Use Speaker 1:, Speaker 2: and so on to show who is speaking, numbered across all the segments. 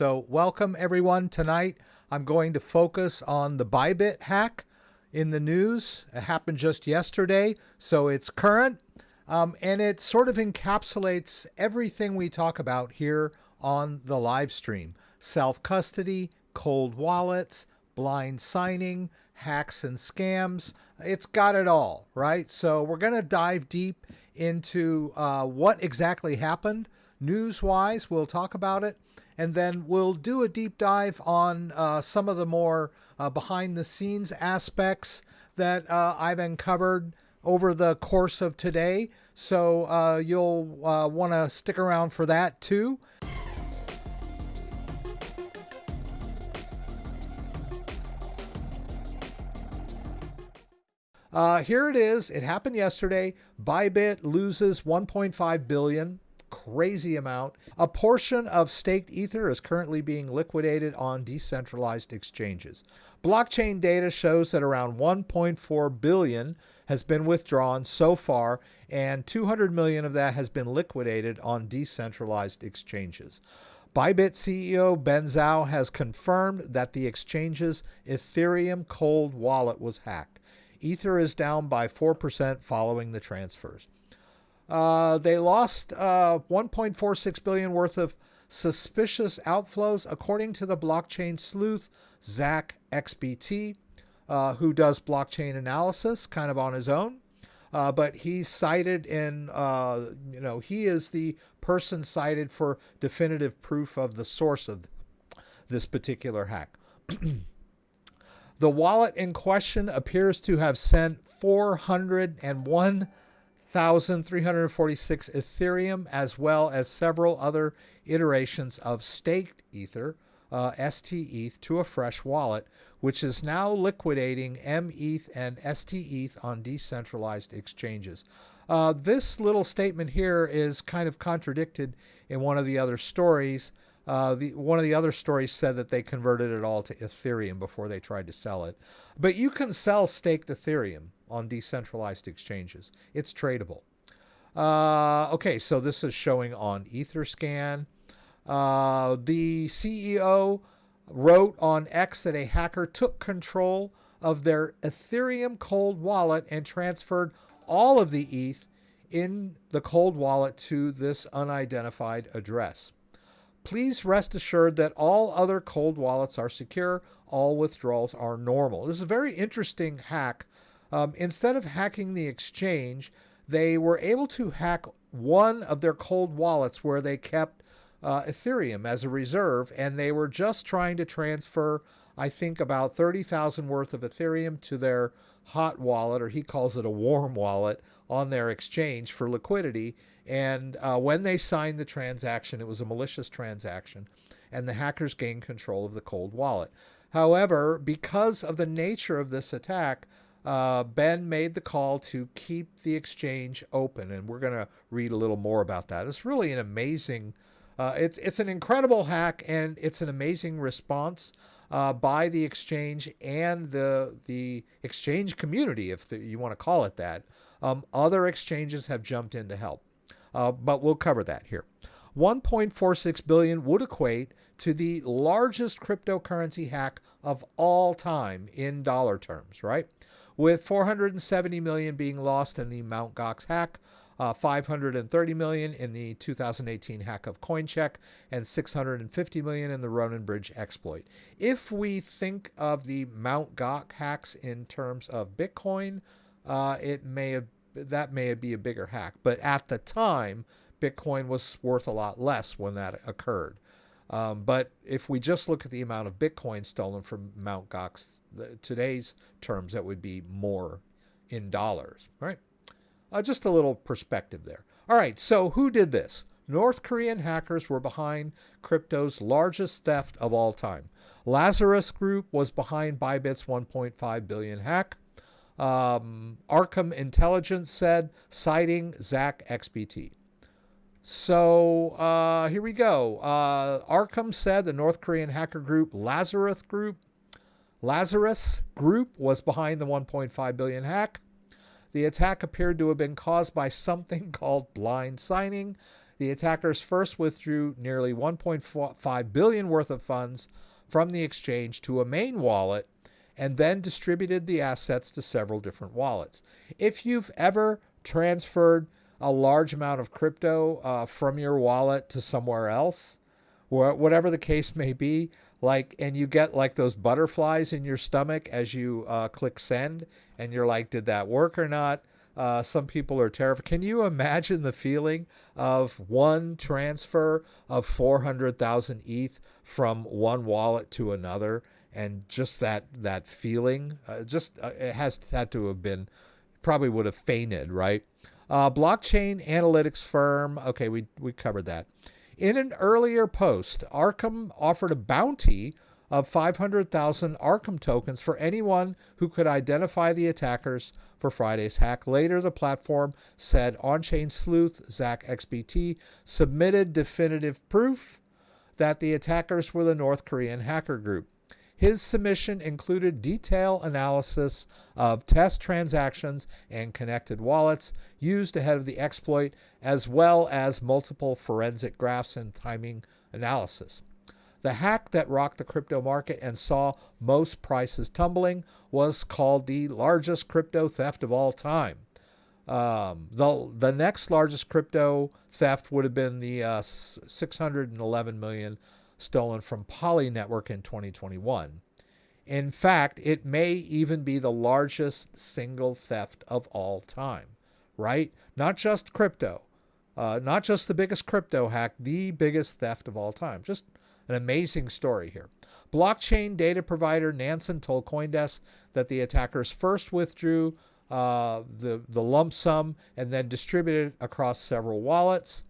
Speaker 1: So welcome everyone. Tonight I'm going to focus on the BYBIT hack in the news. It happened just yesterday, so it's current, and it sort of encapsulates everything we talk about here on the live stream. Self-custody, cold wallets, blind signing, hacks and scams. It's got it all, right? So we're going to dive deep into what exactly happened. News-wise, we'll talk about it, and then we'll do a deep dive on some of the more behind-the-scenes aspects that I've uncovered over the course of today. So you'll want to stick around for that too. Here it is. It happened yesterday. BYBIT loses 1.5 billion. Crazy amount. A portion of staked Ether is currently being liquidated on decentralized exchanges. Blockchain data shows that around 1.4 billion has been withdrawn so far, and 200 million of that has been liquidated on decentralized exchanges. BYBIT CEO Ben Zhou has confirmed that the exchange's Ethereum cold wallet was hacked. Ether is down by 4% following the transfers. They lost 1.46 billion worth of suspicious outflows, according to the blockchain sleuth ZACHXBT, who does blockchain analysis kind of on his own. But he's cited in, he is the person cited for definitive proof of the source of this particular hack. The wallet in question appears to have sent 401,346 Ethereum, as well as several other iterations of staked Ether, STETH, to a fresh wallet, which is now liquidating METH and STETH on decentralized exchanges. This little statement here is kind of contradicted in one of the other stories. One of the other stories said that they converted it all to Ethereum before they tried to sell it. But you can sell staked Ethereum on decentralized exchanges. It's tradable. Okay, so this is showing on Etherscan. The CEO wrote on X that a hacker took control of their Ethereum cold wallet and transferred all of the ETH in the cold wallet to this unidentified address. Please rest assured that all other cold wallets are secure. All withdrawals are normal. This is a very interesting hack. Instead of hacking the exchange, they were able to hack one of their cold wallets where they kept Ethereum as a reserve, and they were just trying to transfer, I think, about 30,000 worth of Ethereum to their hot wallet, or he calls it a warm wallet, on their exchange for liquidity. And when they signed the transaction, it was a malicious transaction, and the hackers gained control of the cold wallet. However, because of the nature of this attack, Ben made the call to keep the exchange open, and we're going to read a little more about that. It's really an amazing, it's an incredible hack, and it's an amazing response by the exchange and the exchange community, if you want to call it that. Other exchanges have jumped in to help. But we'll cover that here. 1.46 billion would equate to the largest cryptocurrency hack of all time in dollar terms, right? With 470 million being lost in the Mt. Gox hack, 530 million in the 2018 hack of CoinCheck, and 650 million in the Ronin Bridge exploit. If we think of the Mt. Gox hacks in terms of Bitcoin, that may be a bigger hack, but at the time, Bitcoin was worth a lot less when that occurred. But if we just look at the amount of Bitcoin stolen from Mt. Gox, today's terms, that would be more in dollars, right? Just a little perspective there. All right, so who did this? North Korean hackers were behind crypto's largest theft of all time. Lazarus Group was behind BYBIT'S 1.5 billion hack. Arkham Intelligence said, citing ZACHXBT. So here we go. Arkham said the North Korean hacker group Lazarus Group was behind the 1.5 billion hack. The attack appeared to have been caused by something called blind signing. the attackers first withdrew nearly 1.5 billion worth of funds from the exchange to a main wallet and then distributed the assets to several different wallets. If you've ever transferred a large amount of crypto from your wallet to somewhere else, or whatever the case may be, and you get like those butterflies in your stomach as you click send, and you're like, did that work or not? Some people are terrified. Can you imagine the feeling of one transfer of 400,000 ETH from one wallet to another, and just that feeling? It has had to have been, probably would have fainted, right? Blockchain analytics firm. Okay, we covered that. In an earlier post, Arkham offered a bounty of 500,000 Arkham tokens for anyone who could identify the attackers for Friday's hack. Later, the platform said on-chain sleuth ZACHXBT submitted definitive proof that the attackers were the North Korean hacker group. His submission included detailed analysis of test transactions and connected wallets used ahead of the exploit, as well as multiple forensic graphs and timing analysis. The hack that rocked the crypto market and saw most prices tumbling was called the largest crypto theft of all time. The next largest crypto theft would have been the 611 million stolen from Poly Network in 2021. In fact, it may even be the largest single theft of all time, right? Not just crypto, not just the biggest crypto hack, the biggest theft of all time. Just an amazing story here. Blockchain data provider Nansen told CoinDesk that the attackers first withdrew the lump sum and then distributed across several wallets.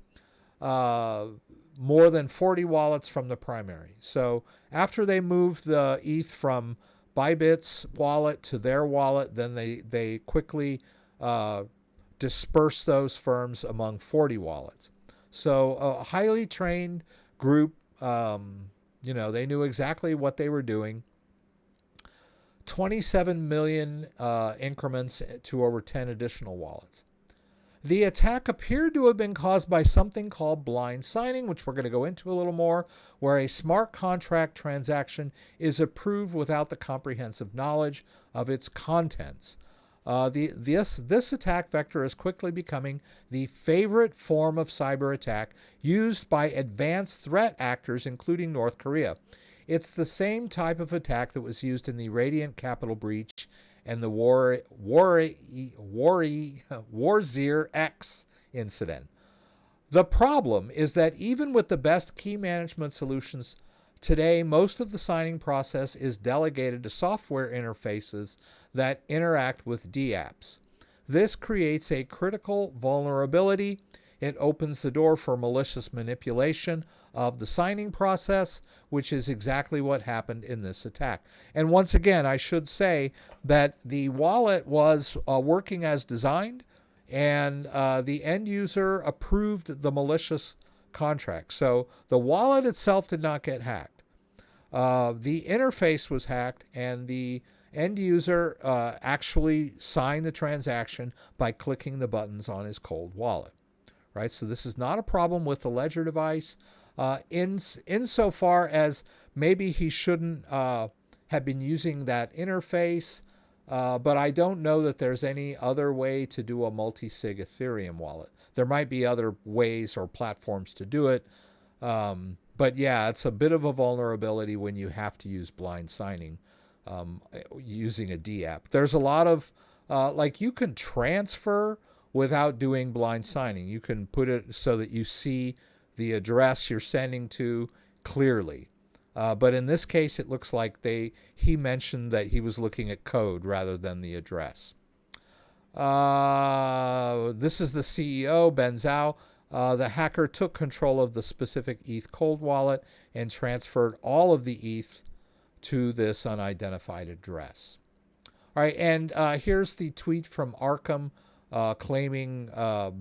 Speaker 1: More than 40 wallets from the primary. So after they moved the ETH from BYBIT'S wallet to their wallet, then they quickly dispersed those firms among 40 wallets. So a highly trained group, they knew exactly what they were doing. 27 million increments to over 10 additional wallets. The attack appeared to have been caused by something called blind signing, which we're going to go into a little more, where a smart contract transaction is approved without the comprehensive knowledge of its contents. This attack vector is quickly becoming the favorite form of cyber attack used by advanced threat actors, including North Korea. It's the same type of attack that was used in the Radiant Capital breach and the Warzier X incident. The problem is that even with the best key management solutions today, most of the signing process is delegated to software interfaces that interact with DApps. This creates a critical vulnerability. It opens the door for malicious manipulation of the signing process, which is exactly what happened in this attack. And once again, I should say that the wallet was working as designed, and the end user approved the malicious contract. So the wallet itself did not get hacked. The interface was hacked, and the end user actually signed the transaction by clicking the buttons on his cold wallet. Right, so this is not a problem with the ledger device, insofar as maybe he shouldn't have been using that interface, but I don't know that there's any other way to do a multi-sig Ethereum wallet. There might be other ways or platforms to do it, but yeah, it's a bit of a vulnerability when you have to use blind signing using a DApp. There's a lot of, you can transfer without doing blind signing. You can put it so that you see the address you're sending to clearly. But in this case, it looks like he mentioned that he was looking at code rather than the address. This is the CEO, Ben Zhou. The hacker took control of the specific ETH cold wallet and transferred all of the ETH to this unidentified address. All right, and here's the tweet from Arkham claiming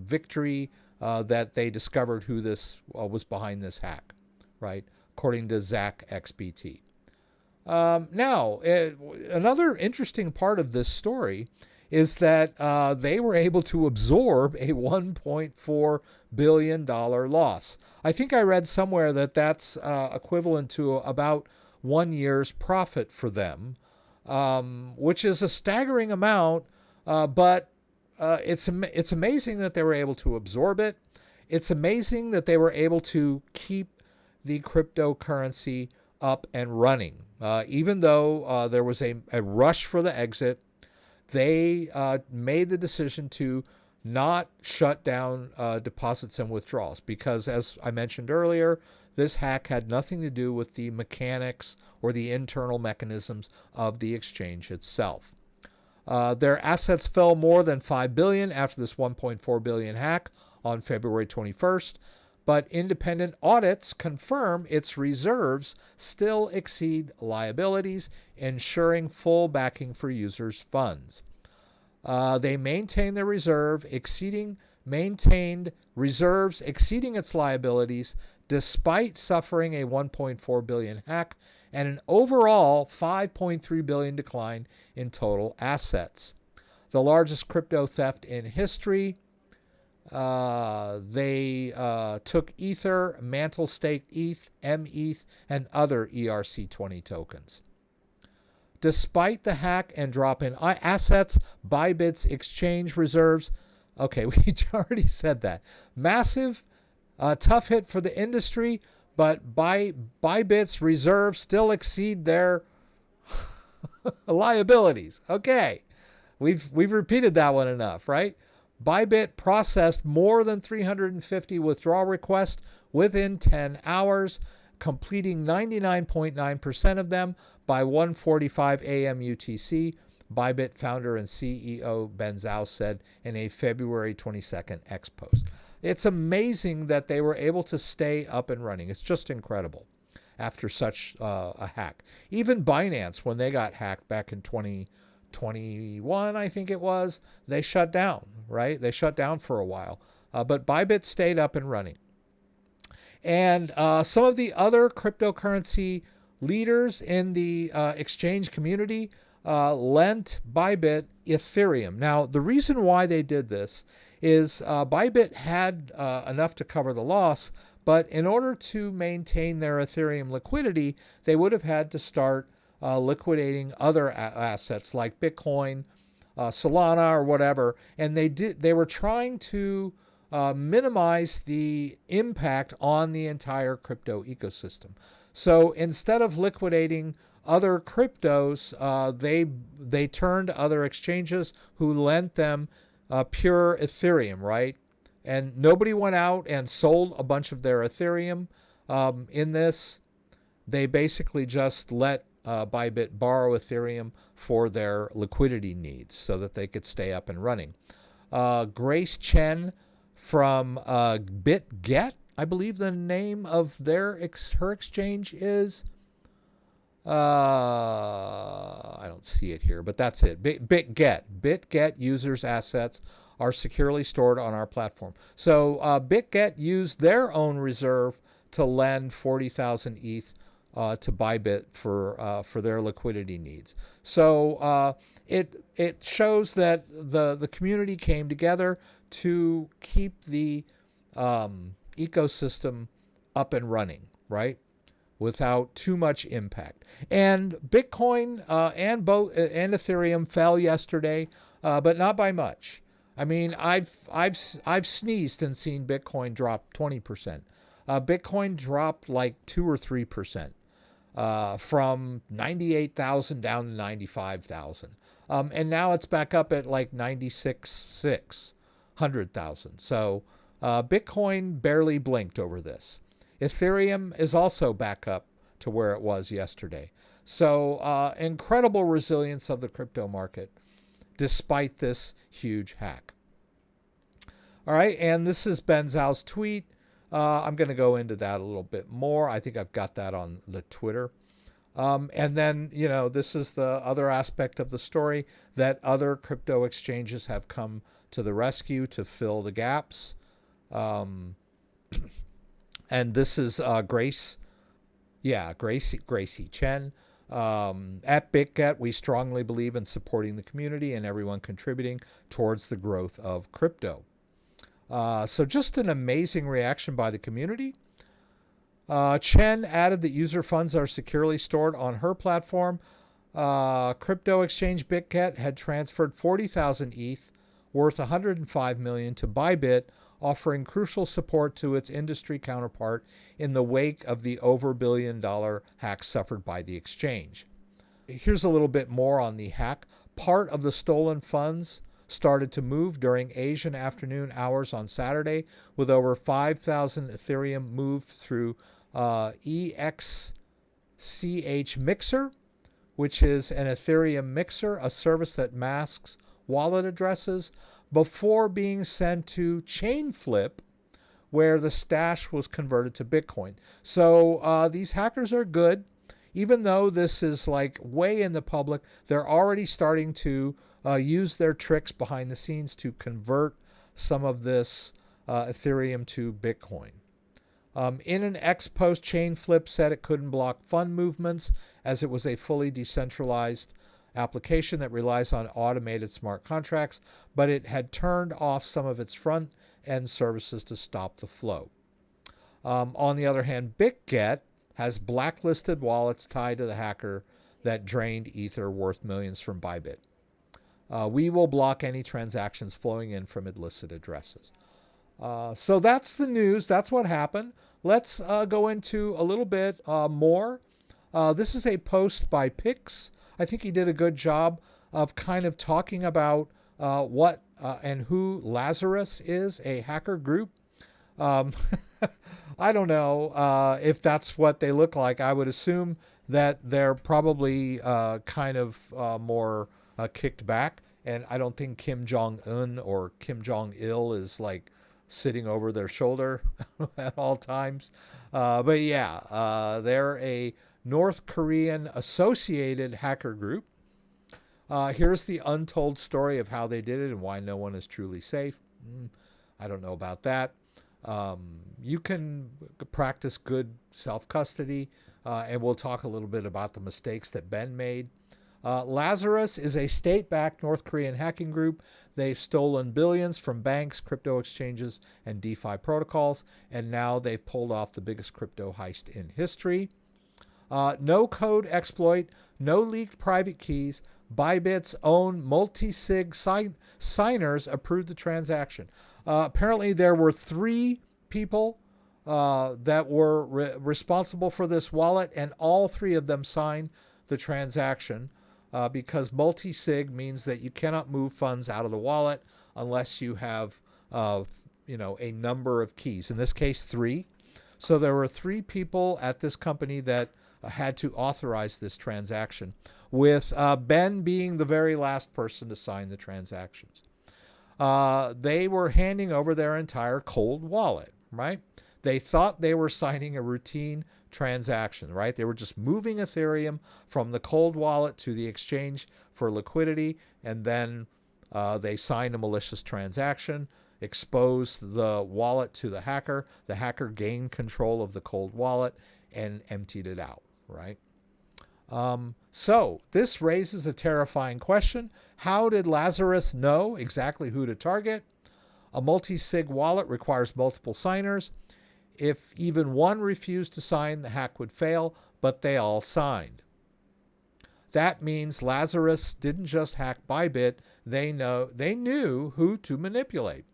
Speaker 1: victory, that they discovered who this was behind this hack, right? According to ZACHXBT. Now, another interesting part of this story is that they were able to absorb a $1.4 billion loss. I think I read somewhere that that's equivalent to about 1 year's profit for them, which is a staggering amount, but it's amazing that they were able to absorb it. It's amazing that they were able to keep the cryptocurrency up and running. Even though there was a rush for the exit, they made the decision to not shut down deposits and withdrawals because, as I mentioned earlier, this hack had nothing to do with the mechanics or the internal mechanisms of the exchange itself. Their assets fell more than $5 billion after this $1.4 billion hack on February 21st, but independent audits confirm its reserves still exceed liabilities, ensuring full backing for users' funds. They maintained their maintained reserves exceeding its liabilities despite suffering a $1.4 billion hack and an overall $5.3 billion decline in total assets. The largest crypto theft in history. They took Ether, Mantle Staked ETH, METH, and other ERC20 tokens. Despite the hack and drop in assets, BYBIT'S exchange reserves, okay, we already said that. Massive, tough hit for the industry, but BYBIT'S reserves still exceed their liabilities. Okay, we've repeated that one enough, right? BYBIT processed more than 350 withdrawal requests within 10 hours, completing 99.9% of them by 1:45 a.m. UTC, BYBIT founder and CEO Ben Zhou said in a February 22nd X post. It's amazing that they were able to stay up and running. It's just incredible after such a hack. Even Binance, when they got hacked back in 2021, I think it was, they shut down, right? They shut down for a while. But BYBIT stayed up and running. And some of the other cryptocurrency leaders in the exchange community lent BYBIT Ethereum. Now, the reason why they did this is BYBIT had enough to cover the loss, but in order to maintain their Ethereum liquidity, they would have had to start liquidating other assets like Bitcoin, Solana, or whatever, and they were trying to minimize the impact on the entire crypto ecosystem. So instead of liquidating other cryptos, they turned to other exchanges who lent them pure Ethereum, right? And nobody went out and sold a bunch of their Ethereum in this. They basically just let BYBIT borrow Ethereum for their liquidity needs so that they could stay up and running. Grace Chen from BitGet, I believe the name of her exchange is. I don't see it here, but that's it. BitGet. BitGet users' assets are securely stored on our platform. So BitGet used their own reserve to lend 40,000 ETH to BYBIT for their liquidity needs. So it shows that the community came together to keep the ecosystem up and running, right, without too much impact. And Bitcoin and Ethereum fell yesterday, but not by much. I mean, I've sneezed and seen Bitcoin drop 20%. Bitcoin dropped like 2 or 3%. From 98,000 down to 95,000. And now it's back up at like 96,600,000. So Bitcoin barely blinked over this. Ethereum is also back up to where it was yesterday. So incredible resilience of the crypto market despite this huge hack. All right, and this is Ben Zhou's tweet. I'm going to go into that a little bit more. I think I've got that on the Twitter. And then, this is the other aspect of the story, that other crypto exchanges have come to the rescue to fill the gaps. And this is Gracie Chen. At BitGet, we strongly believe in supporting the community and everyone contributing towards the growth of crypto. So just an amazing reaction by the community. Chen added that user funds are securely stored on her platform. Crypto exchange BitGet had transferred 40,000 ETH worth 105 million to Bybit, offering crucial support to its industry counterpart in the wake of the over $1 billion hack suffered by the exchange. Here's a little bit more on the hack. Part of the stolen funds started to move during Asian afternoon hours on Saturday, with over 5,000 Ethereum moved through EXCH Mixer, which is an Ethereum mixer, a service that masks wallet addresses, before being sent to ChainFlip, where the stash was converted to Bitcoin. So these hackers are good. Even though this is like way in the public, they're already starting to use their tricks behind the scenes to convert some of this Ethereum to Bitcoin. In an X post, ChainFlip said it couldn't block fund movements as it was a fully decentralized application that relies on automated smart contracts, but it had turned off some of its front-end services to stop the flow. On the other hand, BitGet has blacklisted wallets tied to the hacker that drained Ether worth millions from Bybit. We will block any transactions flowing in from illicit addresses. So that's the news. That's what happened. Let's go into a little bit more. This is a post by Pix. I think he did a good job of kind of talking about what and who Lazarus is, a hacker group. I don't know if that's what they look like. I would assume that they're probably kind of more kicked back. And I don't think Kim Jong-un or Kim Jong-il is like sitting over their shoulder at all times. But yeah, they're a North Korean associated hacker group. Here's the untold story of how they did it and why no one is truly safe. I don't know about that. You can practice good self-custody, and we'll talk a little bit about the mistakes that Ben made. Lazarus is a state-backed North Korean hacking group. They've stolen billions from banks, crypto exchanges, and DeFi protocols, and now they've pulled off the biggest crypto heist in history. No code exploit, no leaked private keys. Bybit's own multi-sig signers approved the transaction. Apparently, there were 3 people that were responsible for this wallet, and all 3 of them signed the transaction. Because multi-sig means that you cannot move funds out of the wallet unless you have, a number of keys. In this case, 3. So there were 3 people at this company that had to authorize this transaction, with Ben being the very last person to sign the transactions. They were handing over their entire cold wallet, right? They thought they were signing a routine transaction, right? They were just moving Ethereum from the cold wallet to the exchange for liquidity, and then they signed a malicious transaction, exposed the wallet to the hacker. The hacker gained control of the cold wallet and emptied it out, right? So this raises a terrifying question. How did Lazarus know exactly who to target? A multi-sig wallet requires multiple signers. If even one refused to sign, the hack would fail, but they all signed. That means Lazarus didn't just hack Bybit, they knew who to manipulate.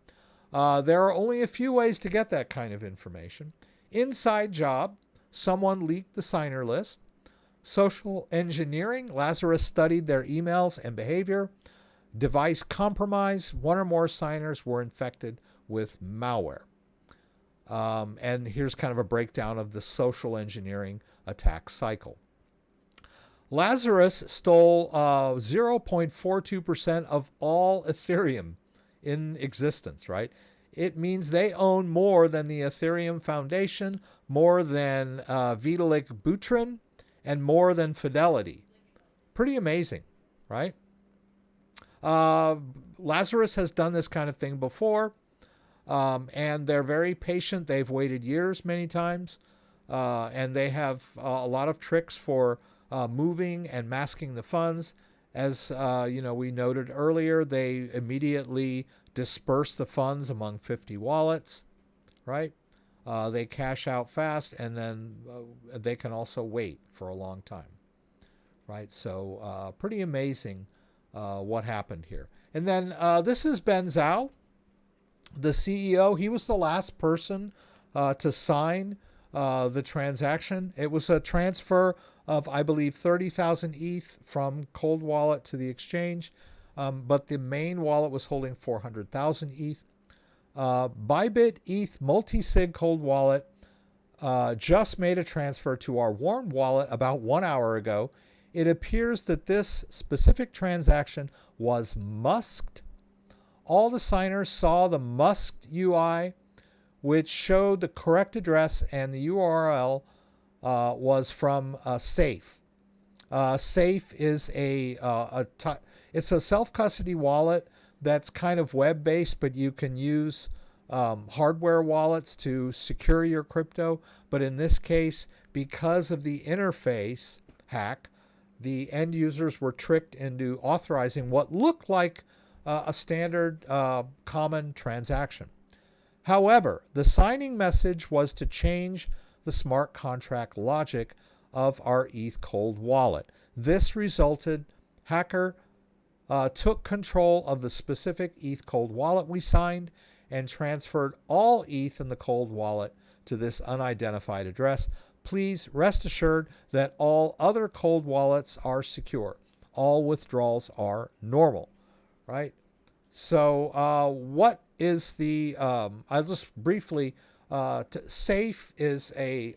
Speaker 1: There are only a few ways to get that kind of information. Inside job, someone leaked the signer list. Social engineering, Lazarus studied their emails and behavior. Device compromise, one or more signers were infected with malware. And here's kind of a breakdown of the social engineering attack cycle. Lazarus stole 0.42% of all Ethereum in existence, right? It means they own more than the Ethereum Foundation, more than Vitalik Buterin, and more than Fidelity. Pretty amazing, right? Lazarus has done this kind of thing before. And they're very patient. They've waited years many times. And they have a lot of tricks for moving and masking the funds. As we noted earlier, they immediately disperse the funds among 50 wallets, right? They cash out fast, and then they can also wait for a long time, right? So pretty amazing what happened here. And then this is Ben Zhou, the CEO. He was the last person to sign the transaction. It was a transfer of, I believe, 30,000 ETH from Cold Wallet to the exchange, but the main wallet was holding 400,000 ETH. BYBIT ETH multi-sig Cold Wallet just made a transfer to our warm wallet about 1 hour ago. It appears that this specific transaction was musked. All the signers saw the musked UI, which showed the correct address, and the URL was from Safe. Safe is it's a self-custody wallet that's kind of web-based, but you can use hardware wallets to secure your crypto. But in this case, because of the interface hack, the end users were tricked into authorizing what looked like a standard common transaction. However, the signing message was to change the smart contract logic of our ETH Cold Wallet. This resulted, hacker took control of the specific ETH Cold Wallet we signed and transferred all ETH in the Cold Wallet to this unidentified address. Please rest assured that all other Cold Wallets are secure. All withdrawals are normal, right? So what is the, I'll just briefly, Safe is a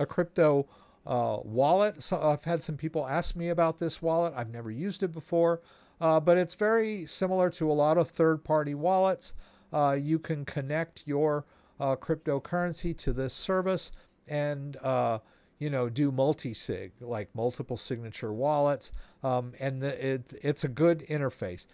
Speaker 1: crypto wallet. So I've had some people ask me about this wallet. I've never used it before, but it's very similar to a lot of third-party wallets. You can connect your cryptocurrency to this service and do multi-sig, like multiple signature wallets, and it's a good interface.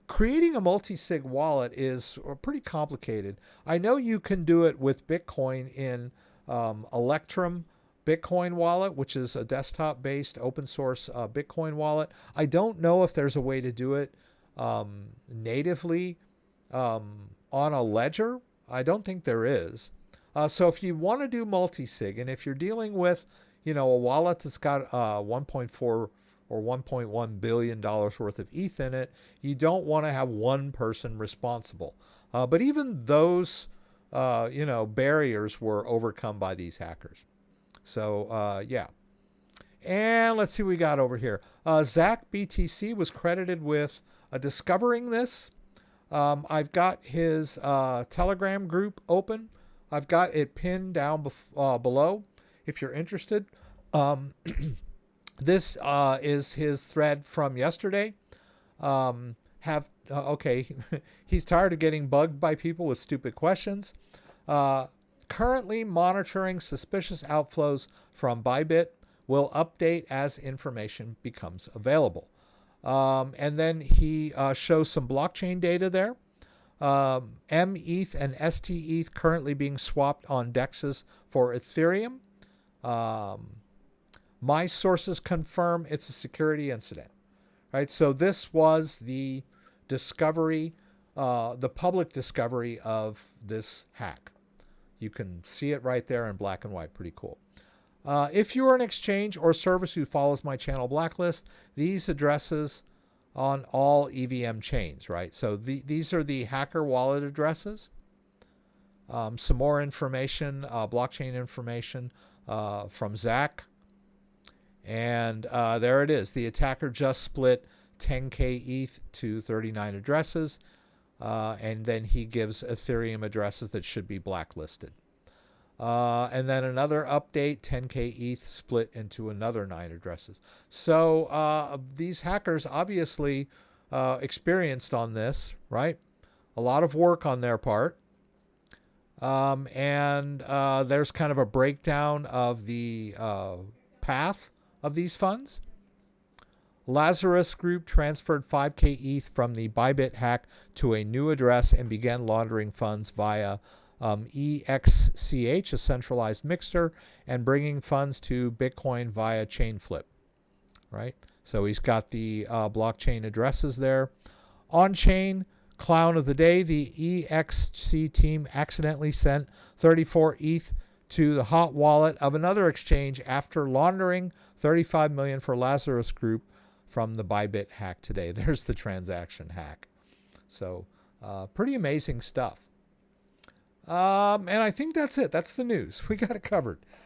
Speaker 1: Creating a multi-sig wallet is pretty complicated. I know you can do it with Bitcoin in Electrum Bitcoin wallet, which is a desktop-based open source Bitcoin wallet. I don't know if there's a way to do it natively on a ledger. I don't think there is. So if you want to do multi-sig, and if you're dealing with, a wallet that's got 1.4 or $1.1 billion worth of ETH in it, you don't want to have one person responsible. But even those, barriers were overcome by these hackers. So, yeah. And let's see what we got over here. ZACHBT was credited with discovering this. I've got his Telegram group open. I've got it pinned down below if you're interested. This is his thread from yesterday. Okay, he's tired of getting bugged by people with stupid questions. Currently monitoring suspicious outflows from BYBIT. Will update as information becomes available. And then he shows some blockchain data there. METH and STETH currently being swapped on DEXs for Ethereum. My sources confirm it's a security incident. Right, so this was the discovery, the public discovery of this hack. You can see it right there in black and white. Pretty cool. If you are an exchange or service who follows my channel blacklist, these addresses on all EVM chains, right? So these are the hacker wallet addresses. Some more information, blockchain information from Zach. And there it is. The attacker just split 10K ETH to 39 addresses. And then he gives Ethereum addresses that should be blacklisted. And then another update, 10K ETH split into another 9 addresses. So these hackers obviously experienced on this, right? A lot of work on their part. And there's kind of a breakdown of the path of these funds. Lazarus Group transferred 5K ETH from the BYBIT hack to a new address and began laundering funds via EXCH, a centralized mixer, and bringing funds to Bitcoin via chain flip. right? So he's got the blockchain addresses there. On-chain clown of the day, the EXC team accidentally sent 34 ETH to the hot wallet of another exchange after laundering 35 million for Lazarus Group from the BYBIT hack today. There's the transaction hack. So pretty amazing stuff. And I think that's it. That's the news. We got it covered.